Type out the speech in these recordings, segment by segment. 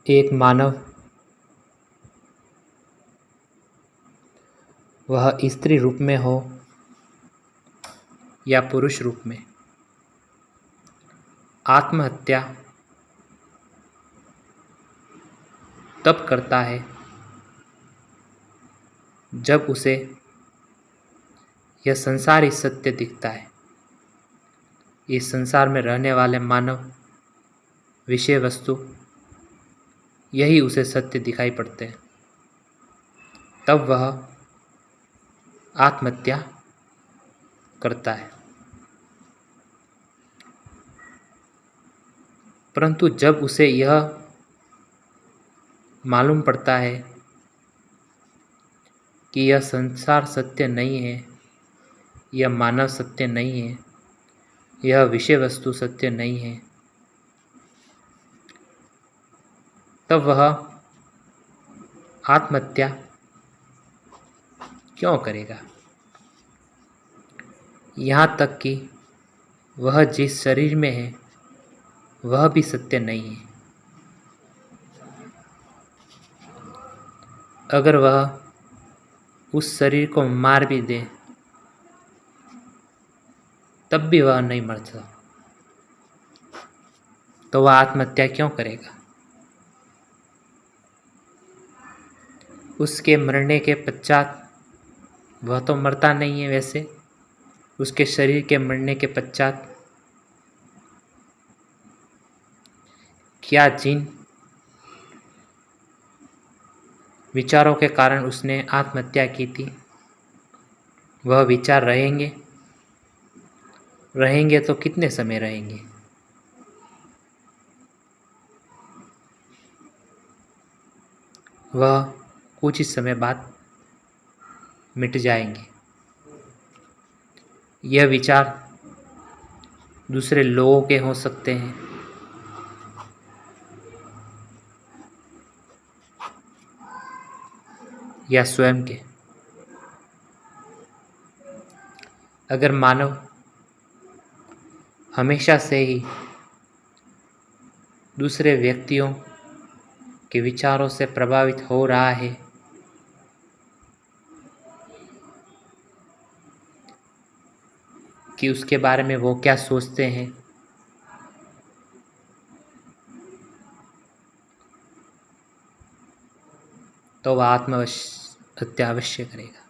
एक मानव वह स्त्री रूप में हो या पुरुष रूप में, आत्महत्या तब करता है जब उसे यह संसारी सत्य दिखता है। इस संसार में रहने वाले मानव, विषय वस्तु, यही उसे सत्य दिखाई पड़ते हैं। तब वह आत्महत्या करता है। परंतु जब उसे यह मालूम पड़ता है कि यह संसार सत्य नहीं है, यह मानव सत्य नहीं है, यह विषय वस्तु सत्य नहीं है, तब वह आत्महत्या क्यों करेगा? यहाँ तक कि वह जिस शरीर में है वह भी सत्य नहीं है। अगर वह उस शरीर को मार भी दे तब भी वह नहीं मरता, तो वह आत्महत्या क्यों करेगा? उसके मरने के पश्चात वह तो मरता नहीं है। वैसे उसके शरीर के मरने के पश्चात क्या जिन विचारों के कारण उसने आत्महत्या की थी वह विचार रहेंगे? रहेंगे तो कितने समय रहेंगे? वह कुछ ही समय बाद मिट जाएंगे। यह विचार दूसरे लोगों के हो सकते हैं, या स्वयं के। अगर मानव हमेशा से ही दूसरे व्यक्तियों के विचारों से प्रभावित हो रहा है कि उसके बारे में वो क्या सोचते हैं, तो वह आत्महत्या अवश्य करेगा।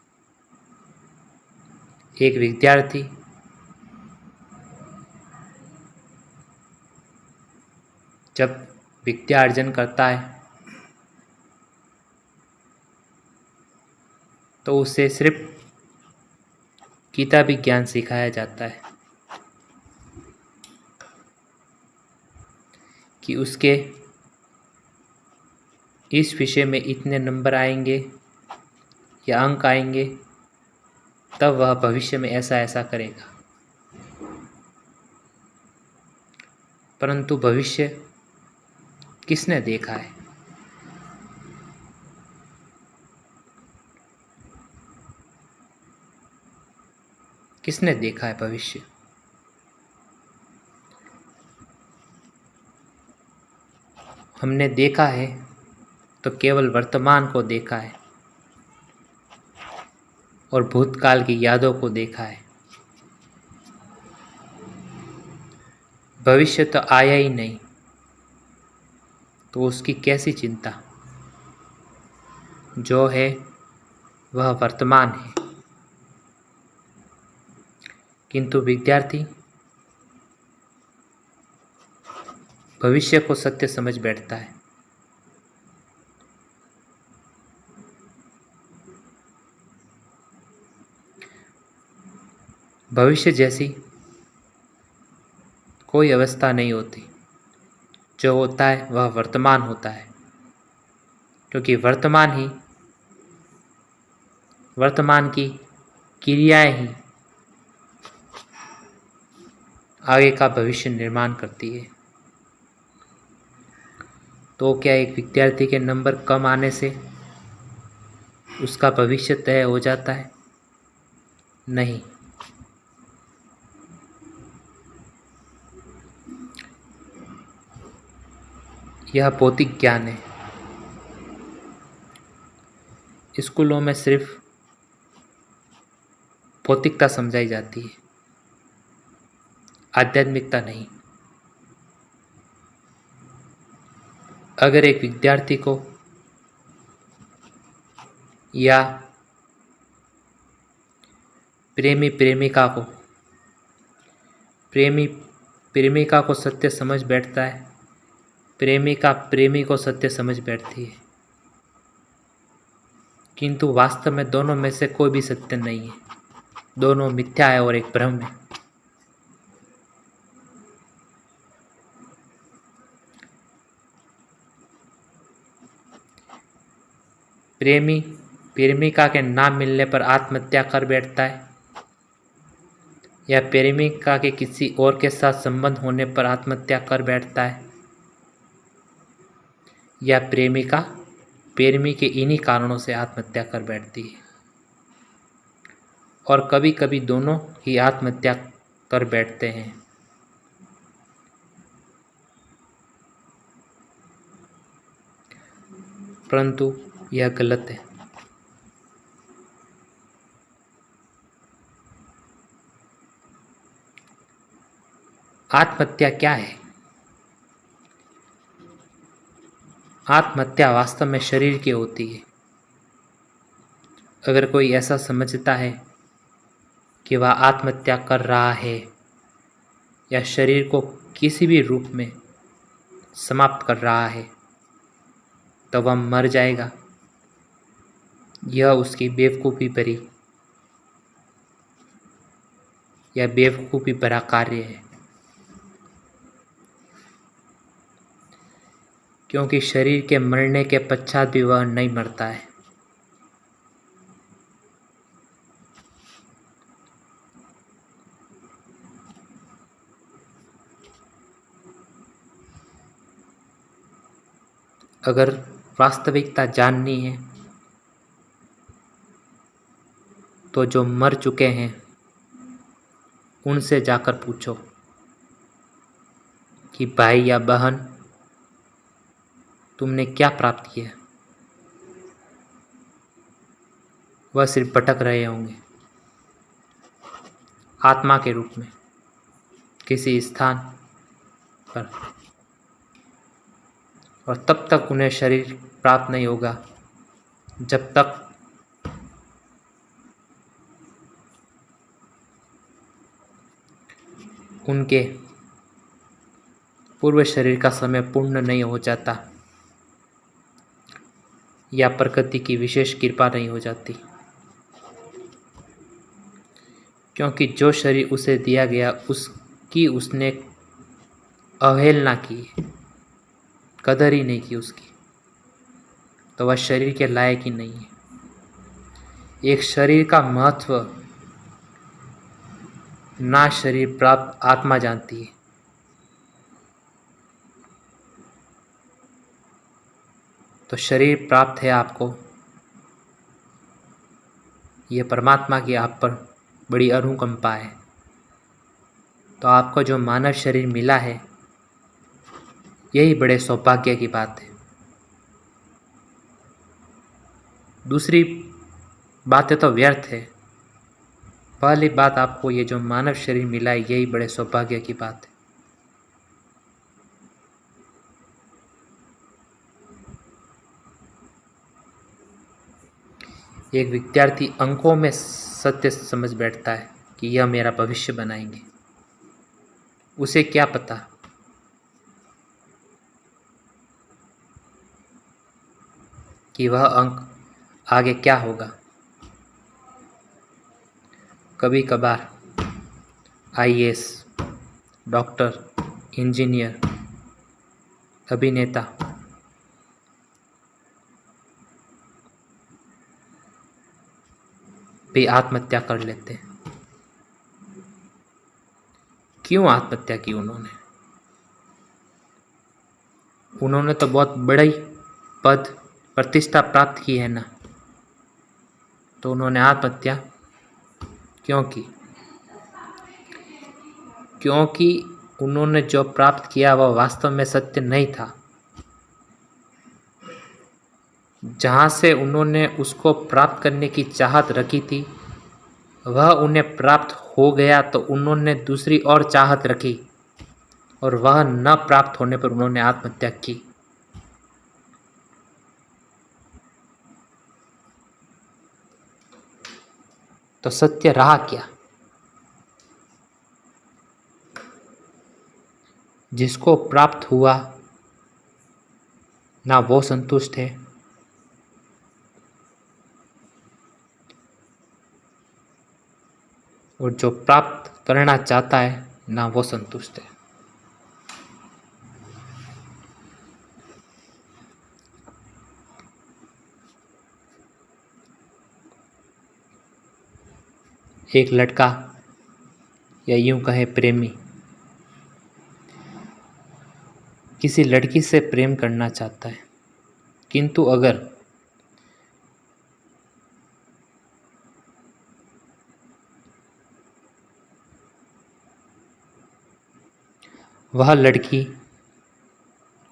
एक विद्यार्थी जब विद्या अर्जन करता है तो उसे सिर्फ किताबी ज्ञान सिखाया जाता है कि उसके इस विषय में इतने नंबर आएंगे या अंक आएंगे, तब वह भविष्य में ऐसा ऐसा करेगा। परंतु भविष्य किसने देखा है? किसने देखा है भविष्य? हमने देखा है तो केवल वर्तमान को देखा है और भूतकाल की यादों को देखा है। भविष्य तो आया ही नहीं, तो उसकी कैसी चिंता? जो है वह वर्तमान है। किंतु विद्यार्थी भविष्य को सत्य समझ बैठता है। भविष्य जैसी कोई अवस्था नहीं होती। जो होता है वह वर्तमान होता है, क्योंकि वर्तमान की क्रियाएं ही आगे का भविष्य निर्माण करती है। तो क्या एक विद्यार्थी के नंबर कम आने से उसका भविष्य तय हो जाता है? नहीं। यह भौतिक ज्ञान है। स्कूलों में सिर्फ भौतिकता समझाई जाती है, आध्यात्मिकता नहीं। अगर एक विद्यार्थी को या प्रेमी प्रेमिका को सत्य समझ बैठता है, प्रेमिका प्रेमी को सत्य समझ बैठती है, किंतु वास्तव में दोनों में से कोई भी सत्य नहीं है, दोनों मिथ्या है और एक भ्रम है। प्रेमी प्रेमिका के ना मिलने पर आत्महत्या कर बैठता है, या प्रेमिका के किसी और के साथ संबंध होने पर आत्महत्या कर बैठता है, या प्रेमिका प्रेमी के इन्हीं कारणों से आत्महत्या कर बैठती है, और कभी कभी दोनों ही आत्महत्या कर बैठते हैं। परंतु यह गलत है। आत्महत्या क्या है? आत्महत्या वास्तव में शरीर की होती है। अगर कोई ऐसा समझता है कि वह आत्महत्या कर रहा है या शरीर को किसी भी रूप में समाप्त कर रहा है, तो वह मर जाएगा। यह उसकी बेवकूफ़ी भरी या बेवकूफ़ी भरा कार्य है, क्योंकि शरीर के मरने के पश्चात भी वह नहीं मरता है। अगर वास्तविकता जाननी है तो जो मर चुके हैं उनसे जाकर पूछो कि भाई या बहन, तुमने क्या प्राप्त किया? वह सिर्फ भटक रहे होंगे आत्मा के रूप में किसी स्थान पर, और तब तक उन्हें शरीर प्राप्त नहीं होगा जब तक उनके पूर्व शरीर का समय पूर्ण नहीं हो जाता या प्रकृति की विशेष कृपा नहीं हो जाती। क्योंकि जो शरीर उसे दिया गया उसकी उसने अवहेलना की, कदर ही नहीं की उसकी, तो वह शरीर के लायक ही नहीं है। एक शरीर का महत्व ना शरीर प्राप्त आत्मा जानती है। तो शरीर प्राप्त है आपको, यह परमात्मा की आप पर बड़ी अनुकंपा है। तो आपको जो मानव शरीर मिला है, यही बड़े सौभाग्य की बात है। दूसरी बातें तो व्यर्थ है। पहली बात, आपको ये जो मानव शरीर मिला है, यही बड़े सौभाग्य की बात है। एक विद्यार्थी अंकों में सत्य समझ बैठता है कि यह मेरा भविष्य बनाएंगे। उसे क्या पता कि वह अंक आगे क्या होगा। कभी कभार आईएएस, डॉक्टर, इंजीनियर, अभिनेता भी आत्महत्या कर लेते हैं। क्यों आत्महत्या की उन्होंने? उन्होंने तो बहुत बड़ी पद प्रतिष्ठा प्राप्त की है ना, तो उन्होंने आत्महत्या क्यों की? क्योंकि उन्होंने जो प्राप्त किया वह वास्तव में सत्य नहीं था। जहाँ से उन्होंने उसको प्राप्त करने की चाहत रखी थी वह उन्हें प्राप्त हो गया तो उन्होंने दूसरी और चाहत रखी और वह न प्राप्त होने पर उन्होंने आत्महत्या की। तो सत्य रहा क्या? जिसको प्राप्त हुआ ना वो संतुष्ट है और जो प्राप्त करना चाहता है ना वो संतुष्ट है। एक लड़का या यूं कहे प्रेमी किसी लड़की से प्रेम करना चाहता है, किंतु अगर वह लड़की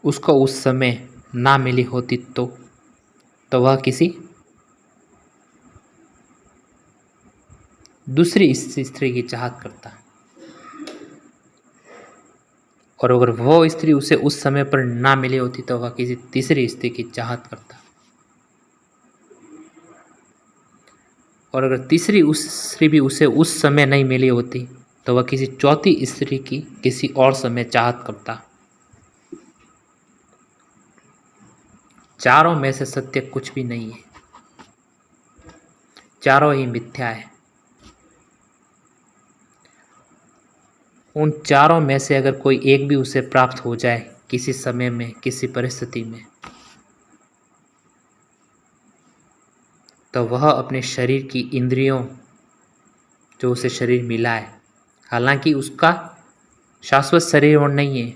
उसको उस समय ना मिली होती तो वह किसी दूसरी स्त्री की चाहत करता, और अगर वो स्त्री उसे उस समय पर ना मिली होती तो वह किसी तीसरी स्त्री की चाहत करता, और अगर तीसरी उस स्त्री भी उसे उस समय नहीं मिली होती तो वह किसी चौथी स्त्री की किसी और समय चाहत करता। चारों में से सत्य कुछ भी नहीं है, चारों ही मिथ्या है। उन चारों में से अगर कोई एक भी उसे प्राप्त हो जाए किसी समय में, किसी परिस्थिति में, तो वह अपने शरीर की इंद्रियों जो उसे शरीर मिला है, हालांकि उसका शाश्वत शरीर और नहीं है,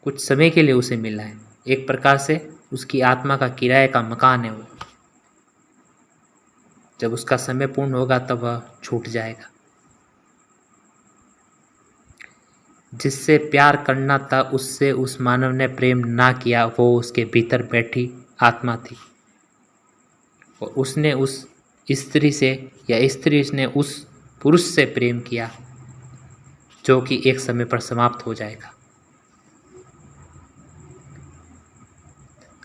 कुछ समय के लिए उसे मिला है, एक प्रकार से उसकी आत्मा का किराए का मकान है वो। जब उसका समय पूर्ण होगा तब वह छूट जाएगा। जिससे प्यार करना था उससे उस मानव ने प्रेम ना किया, वो उसके भीतर बैठी आत्मा थी और उसने उस स्त्री से या स्त्री ने उस पुरुष से प्रेम किया जो कि एक समय पर समाप्त हो जाएगा।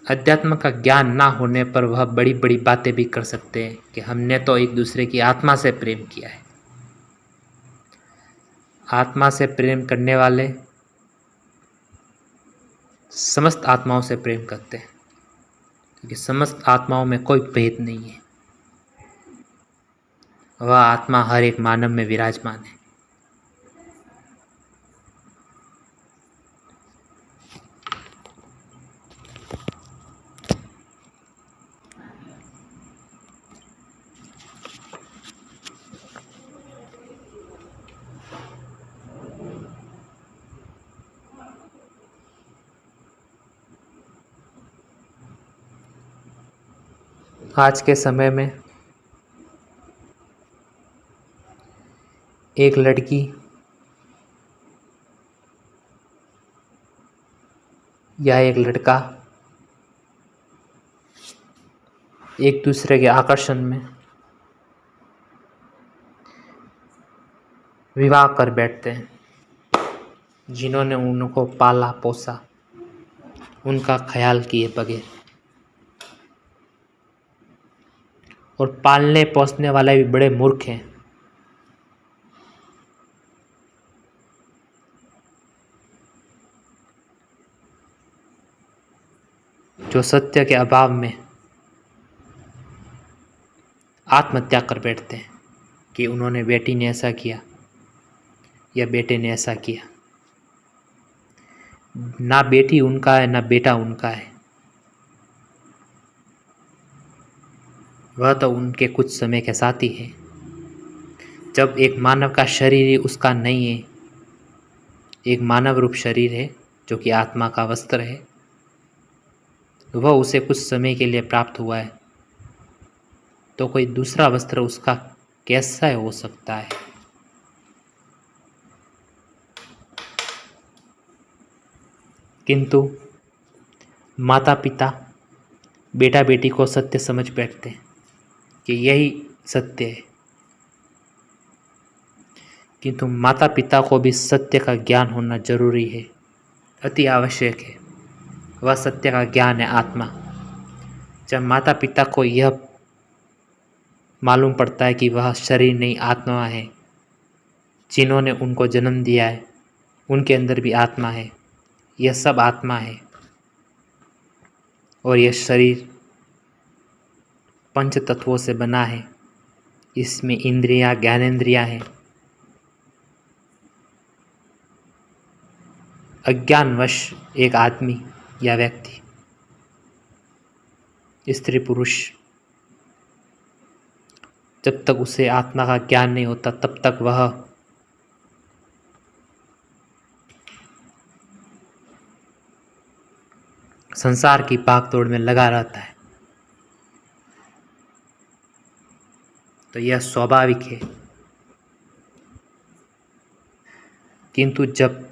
अध्यात्म का ज्ञान ना होने पर वह बड़ी बड़ी बातें भी कर सकते हैं कि हमने तो एक दूसरे की आत्मा से प्रेम किया है। आत्मा से प्रेम करने वाले समस्त आत्माओं से प्रेम करते हैं, क्योंकि समस्त आत्माओं में कोई भेद नहीं है। वह आत्मा हर एक मानव में विराजमान है। आज के समय में एक लड़की या एक लड़का एक दूसरे के आकर्षण में विवाह कर बैठते हैं। जिन्होंने उनको पाला पोसा उनका ख्याल किए बगैर, और पालने पोसने वाले भी बड़े मूर्ख हैं। जो सत्य के अभाव में आत्महत्या कर बैठते हैं कि उन्होंने बेटी ने ऐसा किया या बेटे ने ऐसा किया। ना बेटी उनका है ना बेटा उनका है, वह तो उनके कुछ समय के साथी है। जब एक मानव का शरीर ही उसका नहीं है, एक मानव रूप शरीर है जो कि आत्मा का वस्त्र है, वह उसे कुछ समय के लिए प्राप्त हुआ है, तो कोई दूसरा वस्त्र उसका कैसा हो सकता है? किंतु माता पिता बेटा बेटी को सत्य समझ बैठते हैं कि यही सत्य है, किंतु माता पिता को भी सत्य का ज्ञान होना जरूरी है, अति आवश्यक है। वह सत्य का ज्ञान है आत्मा। जब माता पिता को यह मालूम पड़ता है कि वह शरीर नहीं आत्मा है, जिन्होंने उनको जन्म दिया है उनके अंदर भी आत्मा है, यह सब आत्मा है, और यह शरीर पंच तत्वों से बना है, इसमें इंद्रियां ज्ञानेंद्रियां हैं। अज्ञानवश एक आदमी या व्यक्ति, स्त्री पुरुष, जब तक उसे आत्मा का ज्ञान नहीं होता तब तक वह संसार की भागदौड़ में लगा रहता है। तो यह स्वाभाविक है, किंतु जब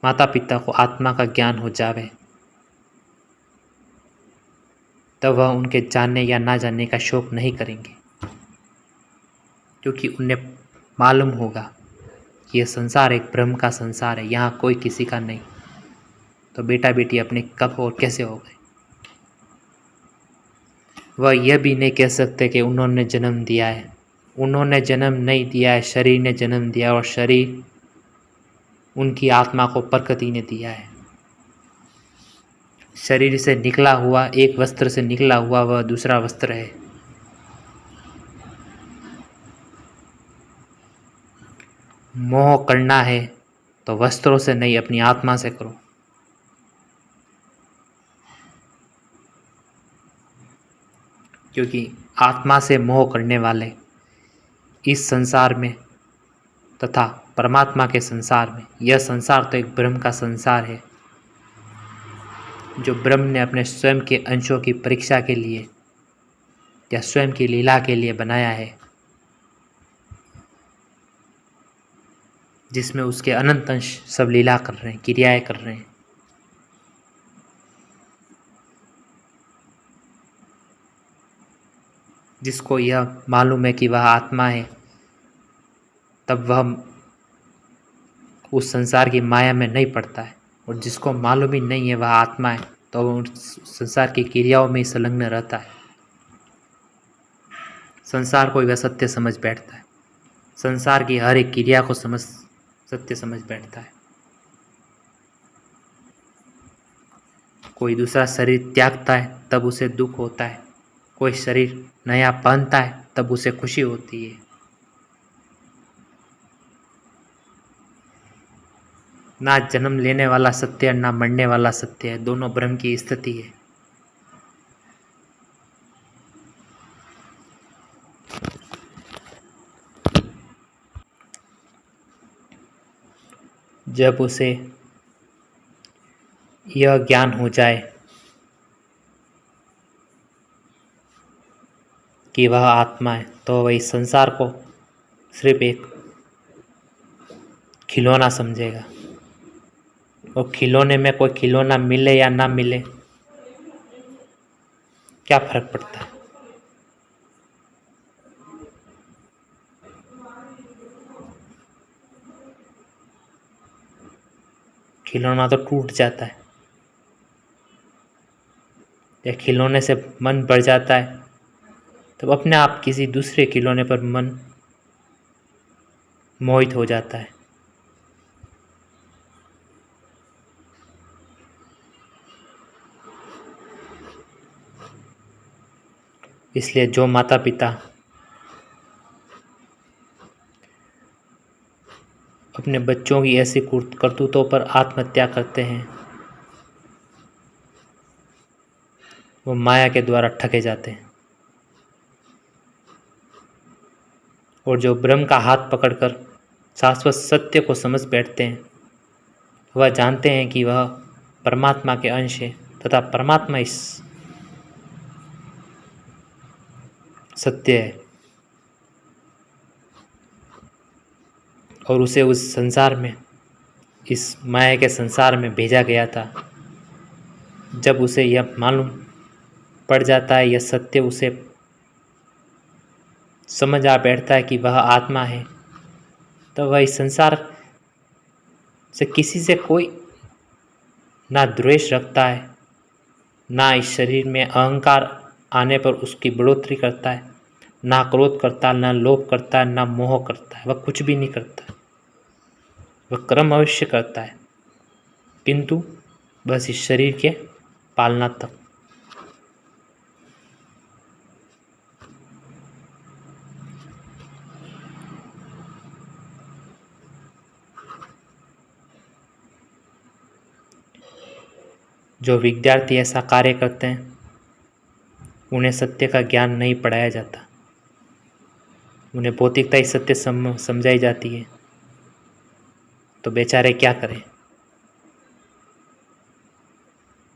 माता पिता को आत्मा का ज्ञान हो जावे तब वह उनके जानने या ना जानने का शौक नहीं करेंगे, क्योंकि उन्हें मालूम होगा कि यह संसार एक ब्रह्म का संसार है, यहाँ कोई किसी का नहीं। तो बेटा बेटी अपने कब और कैसे हो गए? वह यह भी नहीं कह सकते कि उन्होंने जन्म दिया है। उन्होंने जन्म नहीं दिया है, शरीर ने जन्म दिया, और शरीर उनकी आत्मा को प्रकृति ने दिया है। शरीर से निकला हुआ, एक वस्त्र से निकला हुआ वह दूसरा वस्त्र है। मोह करना है तो वस्त्रों से नहीं, अपनी आत्मा से करो। क्योंकि आत्मा से मोह करने वाले इस संसार में तथा परमात्मा के संसार में, यह संसार तो एक ब्रह्म का संसार है जो ब्रह्म ने अपने स्वयं के अंशों की परीक्षा के लिए या स्वयं की लीला के लिए बनाया है, जिसमें उसके अनंत अंश सब लीला कर रहे हैं, क्रियाएं कर रहे हैं। जिसको यह मालूम है कि वह आत्मा है, तब वह उस संसार की माया में नहीं पड़ता है, और जिसको मालूम ही नहीं है वह आत्मा है तो वह उस संसार की क्रियाओं में ही संलग्न रहता है। संसार को वह सत्य समझ बैठता है, संसार की हर एक क्रिया को सत्य समझ बैठता है। कोई दूसरा शरीर त्यागता है तब उसे दुख होता है, कोई शरीर नया पहनता है तब उसे खुशी होती है। ना जन्म लेने वाला सत्य है, ना मरने वाला सत्य है, दोनों ब्रह्म की स्थिति है। जब उसे यह ज्ञान हो जाए कि वह आत्मा है, तो वह इस संसार को सिर्फ एक खिलौना समझेगा, और खिलौने में कोई खिलौना मिले या ना मिले क्या फर्क पड़ता है। खिलौना तो टूट जाता है, या खिलौने से मन बढ़ जाता है तब अपने आप किसी दूसरे खिलौने पर मन मोहित हो जाता है। इसलिए जो माता पिता अपने बच्चों की ऐसी करतूतों पर आत्महत्या करते हैं, वो माया के द्वारा ठगे जाते हैं। और जो ब्रह्म का हाथ पकड़कर शाश्वत सत्य को समझ बैठते हैं, वह जानते हैं कि वह परमात्मा के अंश है तथा परमात्मा इस सत्य है, और उसे उस संसार में, इस माया के संसार में भेजा गया था जब उसे यह मालूम पड़ जाता है, यह सत्य उसे समझ आ बैठता है कि वह आत्मा है, तो वह इस संसार से किसी से कोई ना द्वेष रखता है, ना इस शरीर में अहंकार आने पर उसकी बढ़ोतरी करता है, ना क्रोध करता है, ना लोभ करता है, ना मोह करता है। वह कुछ भी नहीं करता। वह कर्म अवश्य करता है, किंतु बस इस शरीर के पालना तक। जो विद्यार्थी ऐसा कार्य करते हैं उन्हें सत्य का ज्ञान नहीं पढ़ाया जाता, उन्हें भौतिकता ही सत्य समझाई जाती है, तो बेचारे क्या करें।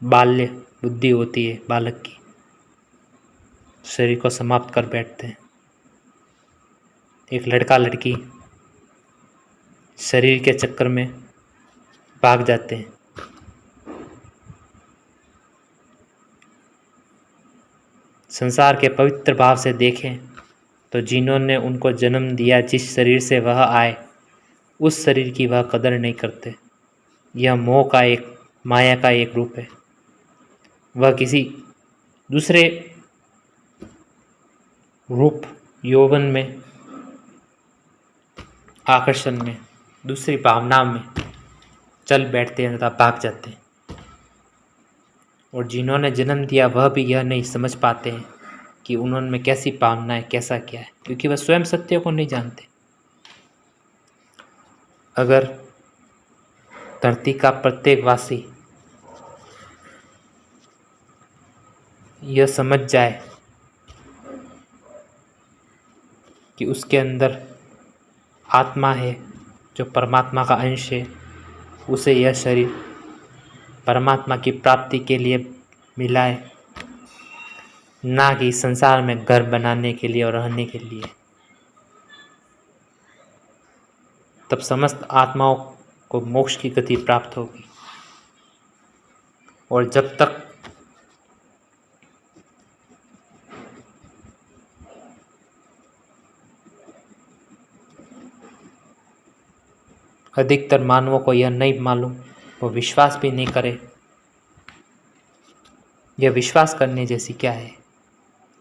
बाल्य बुद्धि होती है बालक की, शरीर को समाप्त कर बैठते हैं। एक लड़का लड़की शरीर के चक्कर में भाग जाते हैं। संसार के पवित्र भाव से देखें तो जिन्होंने उनको जन्म दिया, जिस शरीर से वह आए, उस शरीर की वह कदर नहीं करते। यह मोह का एक, माया का एक रूप है। वह किसी दूसरे रूप, यौवन में, आकर्षण में, दूसरी भावना में चल बैठते हैं तथा भाग जाते हैं। और जिन्होंने जन्म दिया वह भी यह नहीं समझ पाते हैं कि उन्होंने कैसी भावना है, कैसा क्या है, क्योंकि वह स्वयं सत्य को नहीं जानते। अगर धरती का प्रत्येक वासी यह समझ जाए कि उसके अंदर आत्मा है जो परमात्मा का अंश है, उसे यह शरीर परमात्मा की प्राप्ति के लिए मिला है, ना कि संसार में घर बनाने के लिए और रहने के लिए, तब समस्त आत्माओं को मोक्ष की गति प्राप्त होगी। और जब तक अधिकतर मानवों को यह नहीं मालूम, वो विश्वास भी नहीं करे। यह विश्वास करने जैसी क्या है,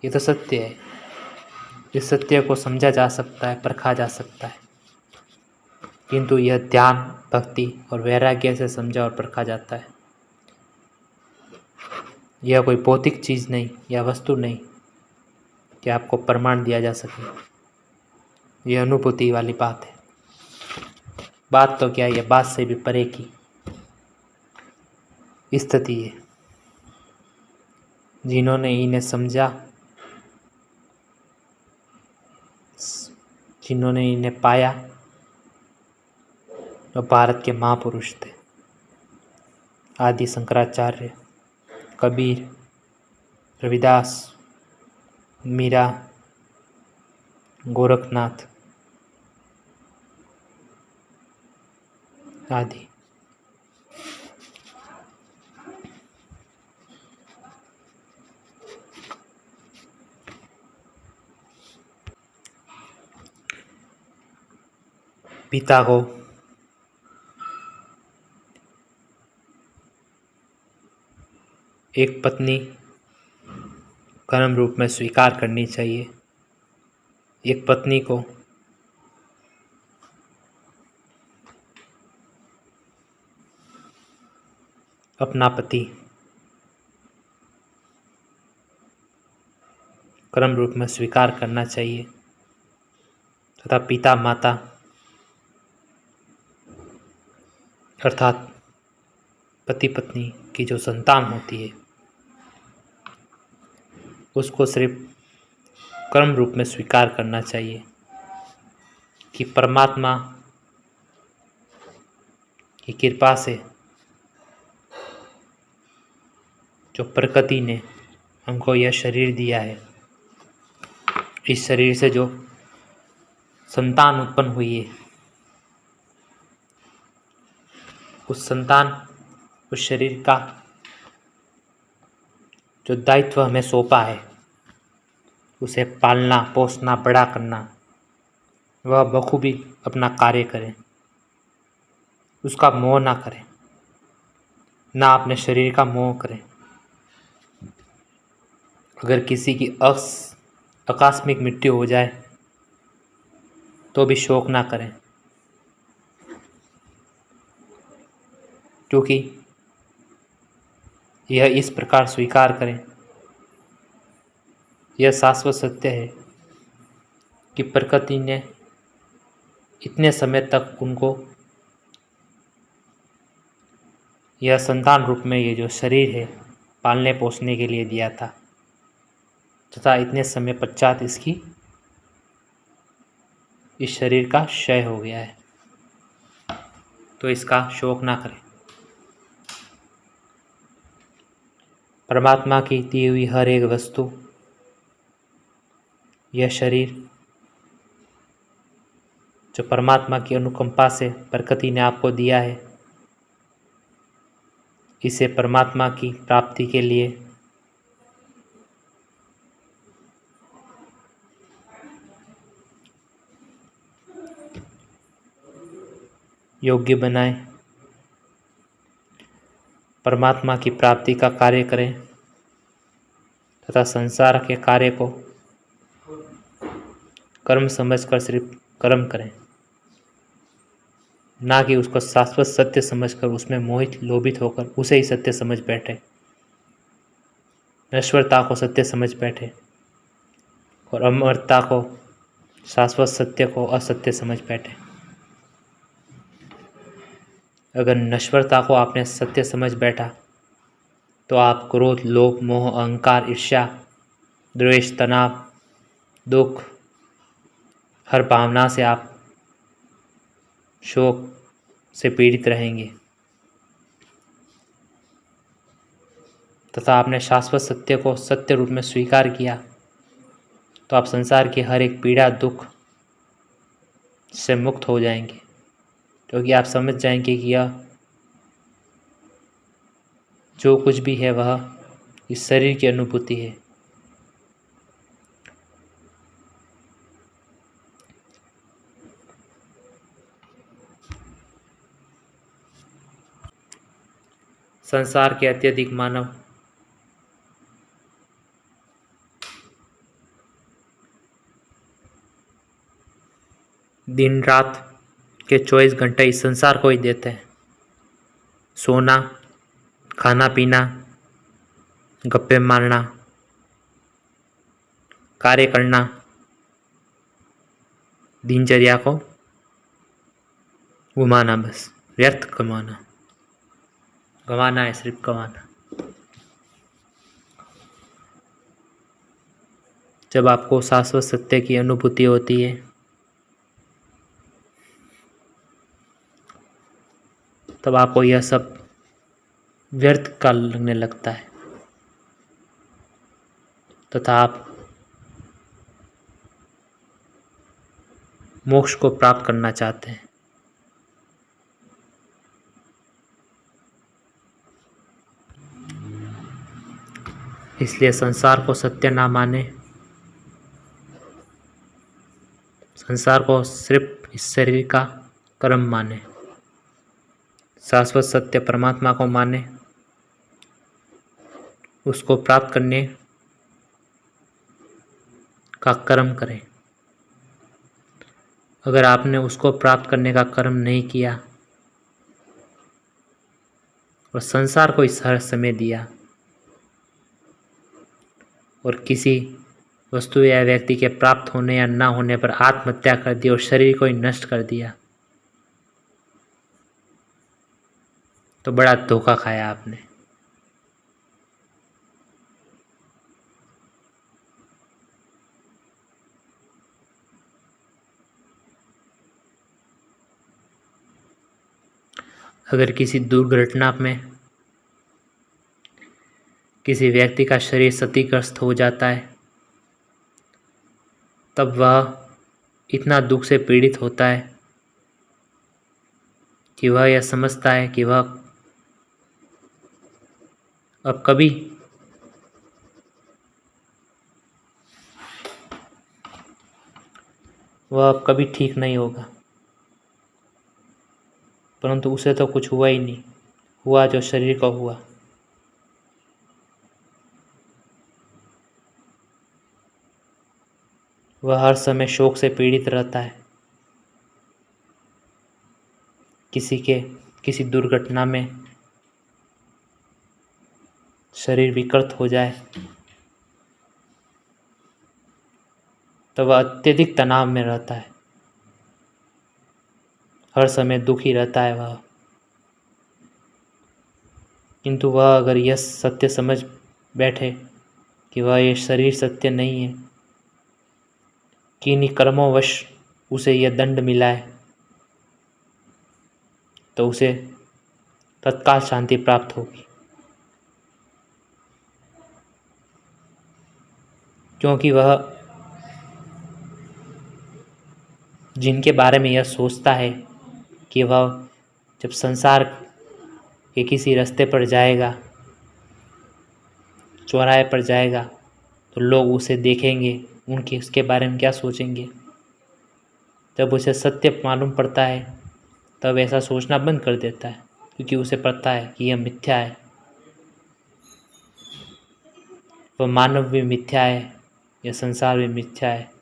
ये तो सत्य है। इस सत्य को समझा जा सकता है, परखा जा सकता है, किंतु यह ध्यान, भक्ति और वैराग्य से समझा और परखा जाता है। यह कोई भौतिक चीज़ नहीं या वस्तु नहीं कि आपको प्रमाण दिया जा सके। यह अनुभूति वाली बात है। बात तो क्या है, यह बात से भी परे की स्थिति है। जिन्होंने इन्हें समझा, जिन्होंने इन्हें पाया, तो भारत के महापुरुष थे। आदि शंकराचार्य, कबीर, रविदास, मीरा, गोरखनाथ आदि। पिता को एक पत्नी कर्म रूप में स्वीकार करनी चाहिए। एक पत्नी को अपना पति कर्म रूप में स्वीकार करना चाहिए तथा पिता माता अर्थात पति पत्नी की जो संतान होती है उसको सिर्फ कर्म रूप में स्वीकार करना चाहिए कि परमात्मा की कृपा से जो प्रकृति ने हमको यह शरीर दिया है, इस शरीर से जो संतान उत्पन्न हुई है, उस संतान, उस शरीर का जो दायित्व हमें सौंपा है उसे पालना, पोसना, बड़ा करना, वह बखूबी अपना कार्य करें, उसका मोह ना करें, ना अपने शरीर का मोह करें। अगर किसी की आकस्मिक मृत्यु हो जाए तो भी शोक ना करें, क्योंकि यह इस प्रकार स्वीकार करें, यह शाश्वत सत्य है कि प्रकृति ने इतने समय तक उनको यह संतान रूप में ये जो शरीर है पालने पोसने के लिए दिया था, तथा इतने समय पश्चात इस शरीर का क्षय हो गया है, तो इसका शोक ना करें। परमात्मा की दी हुई हर एक वस्तु, यह शरीर जो परमात्मा की अनुकंपा से प्रकृति ने आपको दिया है, इसे परमात्मा की प्राप्ति के लिए योग्य बनाएं, परमात्मा की प्राप्ति का कार्य करें तथा संसार के कार्य को कर्म समझकर सिर्फ कर्म करें, ना कि उसको शाश्वत सत्य समझकर उसमें मोहित लोभित होकर उसे ही सत्य समझ बैठे, नश्वरता को सत्य समझ बैठे और अमरता को, शाश्वत सत्य को असत्य समझ बैठे। अगर नश्वरता को आपने सत्य समझ बैठा तो आप क्रोध, लोभ, मोह, अहंकार, ईर्ष्या, द्वेष, तनाव, दुख, हर भावना से आप शोक से पीड़ित रहेंगे, तथा आपने शाश्वत सत्य को सत्य रूप में स्वीकार किया तो आप संसार की हर एक पीड़ा, दुख से मुक्त हो जाएंगे, क्योंकि आप समझ जाएंगे कि यह जो कुछ भी है वह इस शरीर की अनुभूति है। संसार के अत्यधिक मानव दिन रात के 24 घंटे इस संसार को ही देते हैं। सोना, खाना पीना, गप्पे मारना, कार्य करना, दिनचर्या को घुमाना, बस व्यर्थ कमाना, गंवाना है, सिर्फ गंवाना। जब आपको शाश्वत सत्य की अनुभूति होती है तब आपको यह सब व्यर्थ का लगने लगता है, तथा आप मोक्ष को प्राप्त करना चाहते हैं। इसलिए संसार को सत्य ना माने, संसार को सिर्फ इस शरीर का कर्म माने, शाश्वत सत्य परमात्मा को माने, उसको प्राप्त करने का कर्म करें। अगर आपने उसको प्राप्त करने का कर्म नहीं किया और संसार को इस हर समय दिया और किसी वस्तु या व्यक्ति के प्राप्त होने या ना होने पर आत्महत्या कर दी और शरीर को ही नष्ट कर दिया, तो बड़ा धोखा खाया आपने। अगर किसी दुर्घटना में किसी व्यक्ति का शरीर क्षतिग्रस्त हो जाता है तब वह इतना दुख से पीड़ित होता है कि वह यह समझता है कि वह अब कभी वह अब कभी ठीक नहीं होगा। परंतु उसे तो कुछ हुआ ही नहीं, हुआ जो शरीर को हुआ। वह हर समय शोक से पीड़ित रहता है। किसी दुर्घटना में शरीर विकृत हो जाए तो वह अत्यधिक तनाव में रहता है, हर समय दुखी रहता है वह। किंतु वह अगर यह सत्य समझ बैठे कि वह ये शरीर सत्य नहीं है, कि इन्हीं कर्मोंवश उसे यह दंड मिला है, तो उसे तत्काल शांति प्राप्त होगी। क्योंकि वह जिनके बारे में यह सोचता है कि वह जब संसार के किसी रास्ते पर जाएगा, चौराहे पर जाएगा, तो लोग उसे देखेंगे, उसके बारे में क्या सोचेंगे। जब उसे सत्य मालूम पड़ता है तब ऐसा सोचना बंद कर देता है, क्योंकि उसे पता है कि यह मिथ्या है। वह मानव भी मिथ्या है, यह संसार भी मिथ्या है।